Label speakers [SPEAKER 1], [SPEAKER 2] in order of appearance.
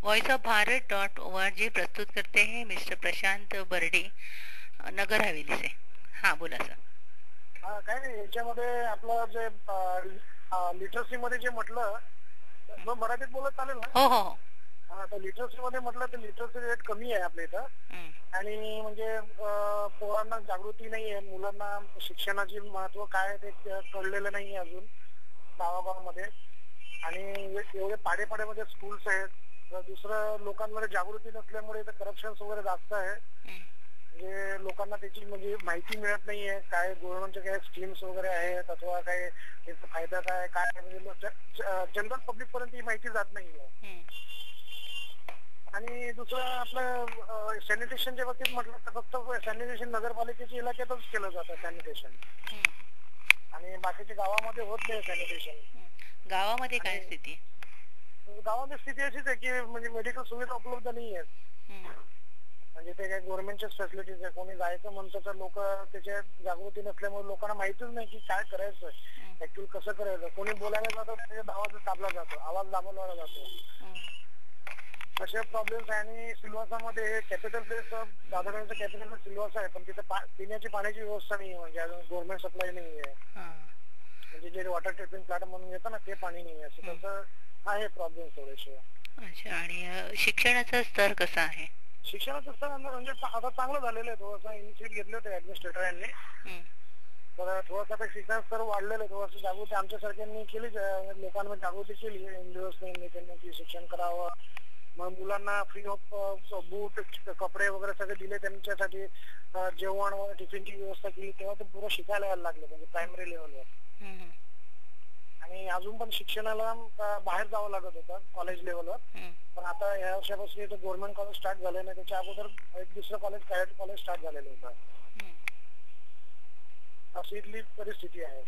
[SPEAKER 1] voiceofbharat.org प्रस्तुत करते हैं मिस्टर प्रशांत बर्डे, नगर हवेली से। हाँ बोला सर।
[SPEAKER 2] काय नाही, याच्यामध्ये आपलं जे लिटरसी मध्ये जे म्हटलं, मग मराठीत बोलत चालेल ना?
[SPEAKER 1] हो हो हो.
[SPEAKER 2] हा, तर लिटरसी मध्ये म्हटलं तर लिटरसी रेट कमी आहे आपल्या इथं. आणि म्हणजे पोरांना जागृती नाहीये, मुलांना शिक्षणाचे महत्व काय ते कळलेलं नाहीये अजून गावागावामध्ये. आणि एवढे पाड्यापाड्यामध्ये स्कूल्स आहेत. दुसरं, लोकांमध्ये जागृती नसल्यामुळे करप्शन वगैरे जास्त आहे. म्हणजे लोकांना त्याची म्हणजे माहिती मिळत नाहीये, काय गव्हर्नमेंटचे काय स्कीम्स वगैरे आहेत अथवा काय त्याचा फायदा काय काय, म्हणजे जनरल पब्लिक पर्यंत ही माहिती जात नाहीये. आणि दुसरं, आपलं सॅनिटेशनच्या बाबतीत म्हटलं तर फक्त सॅनिटेशन नगरपालिकेच्या इलाक्यातच केलं जातं सॅनिटेशन, आणि बाकीच्या गावामध्ये होत नाही सॅनिटेशन.
[SPEAKER 1] गावामध्ये काय स्थिती?
[SPEAKER 2] गावामध्ये स्थिती अशीच आहे की म्हणजे मेडिकल सुविधा उपलब्ध नाही आहेत. म्हणजे ते काय गव्हर्नमेंटच्याच फॅसिलिटीज आहे. कोणी जायचं म्हणतं तर लोक त्याच्या जागृती नसल्यामुळे लोकांना माहितीच नाही की काय करायचं, ऍक्च्युअली कसं करायचं. कोणी बोलायला जातं त्याच्या आवाज दाबला जातो, आवाज दाबवला जातो. असे प्रॉब्लेम्स आहे. आणि सिल्वासामध्ये कॅपिटल प्लेस, दादरचं कॅपिटल सिल्वासा आहे, पण तिथे पिण्याची पाण्याची व्यवस्था नाही आहे. म्हणजे अजून गव्हर्नमेंट सप्लाय नाही आहे. म्हणजे जे वॉटर ट्रीटमेंट प्लांट म्हणून येतं ना, ते पाणी नाही आहे. तसं आहे प्रॉब्लेम थोडेसे.
[SPEAKER 1] अच्छा. आणि शिक्षणाचा स्तर कसा आहे?
[SPEAKER 2] शिक्षणाचं स्तर म्हणजे आता चांगलं झालेलं आहे. थोडंसं इनिशिएट घेतले होते ऍडमिनिस्ट्रेटर यांनी, तर थोडंसं आता शिक्षण स्तर वाढलेलं आहे. थोडंसं जागृती आमच्यासारख्यांनी केली, लोकांमध्ये जागृती केली एनजीओनी त्यांनी की शिक्षण करावं. मग मुलांना फ्री ऑफ बूट, कपडे वगैरे सगळे दिले त्यांच्यासाठी, जेवण वगैरे टिफिनची व्यवस्था केली. तेव्हा ते पुरं शिकायला यायला लागले, म्हणजे प्रायमरी लेवलवर. आणि अजून पण शिक्षणाला बाहेर जावं लागत होतं कॉलेज लेवलवर. पण आता या वर्षापासून इथं गव्हर्नमेंट कॉलेज स्टार्ट झाले नाही, त्याच्या अगोदर एक दुसरं कॉलेज, प्रायव्हेट कॉलेज स्टार्ट झालेलं होतं. अशी इथली परिस्थिती आहे.